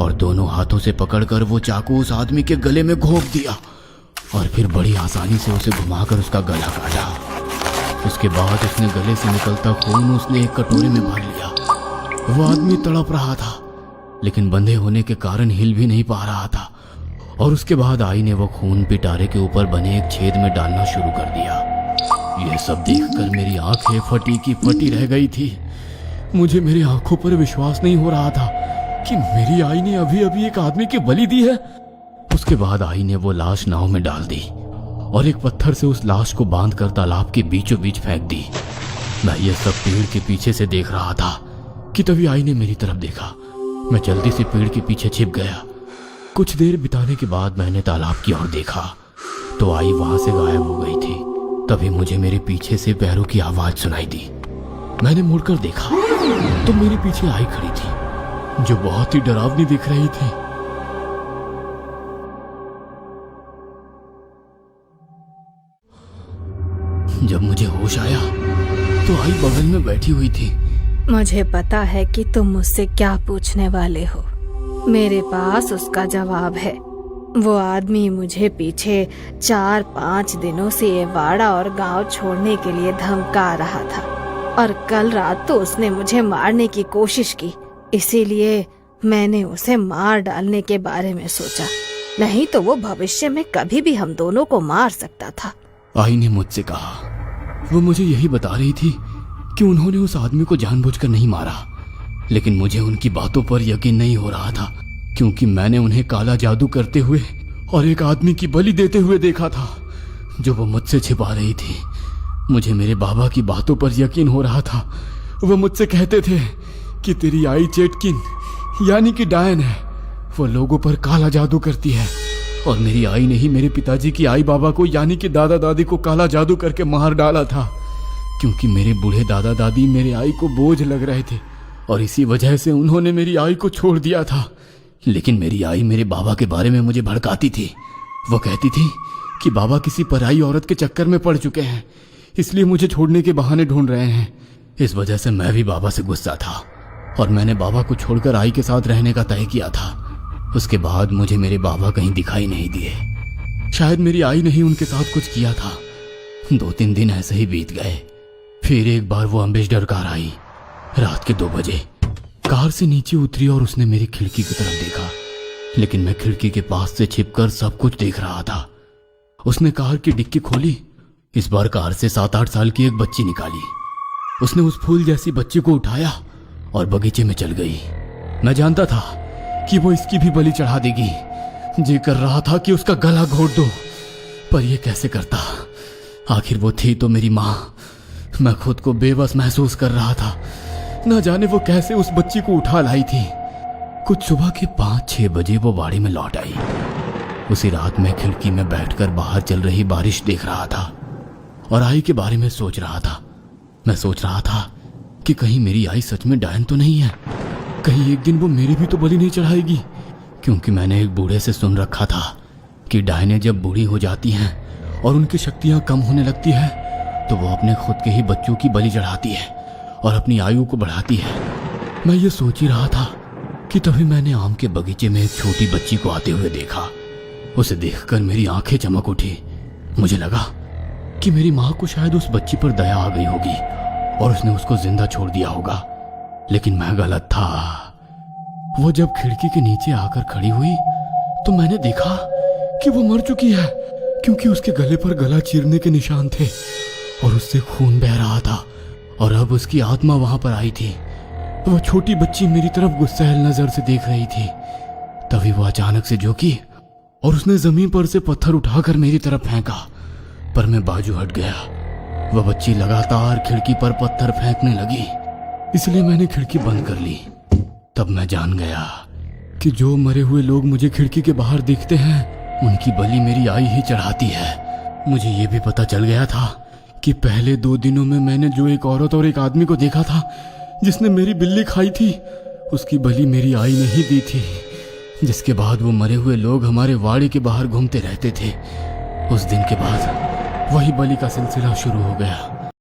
और दोनों हाथों से पकड़कर वो चाकू उस आदमी के गले में घोंप दिया और फिर बड़ी आसानी से उसे घुमाकर उसका गला काटा। उसके बाद उसने गले से निकलता खून उसने एक कटोरे में भर लिया। वो आदमी तड़प रहा था, लेकिन बंधे होने के कारण हिल भी नहीं पा रहा था। और उसके बाद आई ने वो खून पिटारे के ऊपर बने एक छेद में डालना शुरू कर दिया। यह सब देखकर मेरी आंखें फटी की फटी रह गई थी। मुझे मेरी आंखों पर विश्वास नहीं हो रहा था कि मेरी आई ने अभी अभी एक आदमी की बलि दी है। उसके बाद आई ने वो लाश नाव में डाल दी और एक पत्थर से उस लाश को बांधकर तालाब के बीचों बीच फेंक दी। मैं ये सब पेड़ के पीछे से देख रहा था कि तभी आई ने मेरी तरफ देखा। मैं जल्दी से पेड़ के पीछे छिप गया। कुछ देर बिताने के बाद मैंने तालाब की ओर देखा तो आई वहां से गायब हो गई थी। तभी मुझे मेरे पीछे से पैरों की आवाज सुनाई दी। मैंने मुड़कर देखा तो मेरे पीछे आई खड़ी थी, जो बहुत ही डरावनी दिख रही थी। जब मुझे होश आया तो आई बगल में बैठी हुई थी। मुझे पता है कि तुम मुझसे क्या पूछने वाले हो। मेरे पास उसका जवाब है। वो आदमी मुझे पीछे 4-5 दिनों से ये वाड़ा और गांव छोड़ने के लिए धमका रहा था और कल रात तो उसने मुझे मारने की कोशिश की। इसीलिए मैंने उसे मार डालने के बारे में सोचा, नहीं तो वो भविष्य में कभी भी हम दोनों को मार सकता था। आई ने मुझसे कहा। वो मुझे यही बता रही थी कि उन्होंने उस आदमी को जानबूझकर नहीं मारा, लेकिन मुझे उनकी बातों पर यकीन नहीं हो रहा था क्योंकि मैंने उन्हें काला जादू करते हुए और एक आदमी की बलि देते हुए देखा था जो वो मुझसे छिपा रही थी। मुझे मेरे बाबा की बातों पर यकीन हो रहा था। वो मुझसे कहते थे कि तेरी आई चेटकिन यानी कि डायन है, वो लोगों पर काला जादू करती है। और मेरी आई ने ही मेरे पिताजी की आई बाबा को यानी कि दादा दादी को काला जादू करके मार डाला था, क्योंकि मेरे बूढ़े दादा दादी मेरे आई को बोझ लग रहे थे और इसी वजह से उन्होंने मेरी आई को छोड़ दिया था। लेकिन मेरी आई मेरे बाबा के बारे में मुझे भड़काती थी। वो कहती थी कि बाबा किसी पराई औरत के चक्कर में पड़ चुके हैं, इसलिए मुझे छोड़ने के बहाने ढूंढ रहे हैं। इस वजह से मैं भी बाबा से गुस्सा था और मैंने बाबा को छोड़कर आई के साथ रहने का तय किया था। उसके बाद मुझे मेरे बाबा कहीं दिखाई नहीं दिए। शायद मेरी आई ने ही उनके साथ कुछ किया था। 2-3 दिन ऐसे ही बीत गए। फिर एक बार वो अम्बेसडर कार आई रात के 2 बजे। कार से नीचे उतरी और उसने मेरी खिड़की की तरफ देखा, लेकिन मैं खिड़की के पास से छिपकर सब कुछ देख रहा था। उसने कार की डिक्की खोली। इस बार कार से 7-8 साल की एक बच्ची निकाली। उसने उस फूल जैसी बच्ची को उठाया और बगीचे में चल गई। मैं जानता था कि वो इसकी भी बलि चढ़ा देगी। जी कर रहा था कि उसका गला घोट दो, पर यह कैसे करता। आखिर वो थी तो मेरी माँ। मैं खुद को बेबस महसूस कर रहा था। न जाने वो कैसे उस बच्ची को उठा लाई थी। कुछ सुबह के 5-6 बजे वो बाड़ी में लौट आई। उसी रात मैं खिड़की में बैठकर बाहर चल रही बारिश देख रहा था और आई के बारे में सोच रहा था। मैं सोच रहा था कि कहीं मेरी आई सच में डायन तो नहीं है। कहीं एक दिन वो मेरी भी तो बलि नहीं चढ़ाएगी, क्योंकि मैंने एक बूढ़े से सुन रखा था कि डायनें जब बूढ़ी हो जाती हैं और उनकी शक्तियां कम होने लगती है तो वो अपने खुद के ही बच्चों की बलि चढ़ाती है और अपनी आयु को बढ़ाती है। मैं ये सोच ही रहा था कि तभी मैंने आम के बगीचे में एक छोटी बच्ची को आते हुए देखा। उसे देखकर मेरी आंखें चमक उठी। मुझे लगा कि मेरी माँ को शायद उस बच्ची पर दया आ गई होगी और उसने उसको जिंदा छोड़ दिया होगा, लेकिन मैं गलत था। वो जब खिड़की के नीचे आकर खड़ी हुई तो मैंने देखा कि वो मर चुकी है, क्योंकि उसके गले पर गला चीरने के निशान थे और उससे खून बह रहा था और अब उसकी आत्मा वहां पर आई थी। वो छोटी बच्ची मेरी तरफ गुस्सैल नजर से देख रही थी। तभी वो अचानक से झुकी और उसने जमीन पर से पत्थर उठाकर मेरी तरफ फेंका, पर मैं बाजू हट गया। वह बच्ची लगातार खिड़की पर पत्थर फेंकने लगी, इसलिए मैंने खिड़की बंद कर ली। तब मैं जान गया कि जो मरे हुए लोग मुझे खिड़की के बाहर दिखते हैं उनकी बलि मेरी आई ही चढ़ाती है। मुझे ये भी पता चल गया था कि पहले 2 दिनों में मैंने जो एक औरत और एक आदमी को देखा था जिसने मेरी बिल्ली खाई थी, उसकी बलि मेरी आई ने ही दी थी। जिसके बाद वो मरे हुए लोग हमारे वाड़े के बाहर घूमते रहते थे। उस दिन के बाद वही बलि का सिलसिला शुरू हो गया।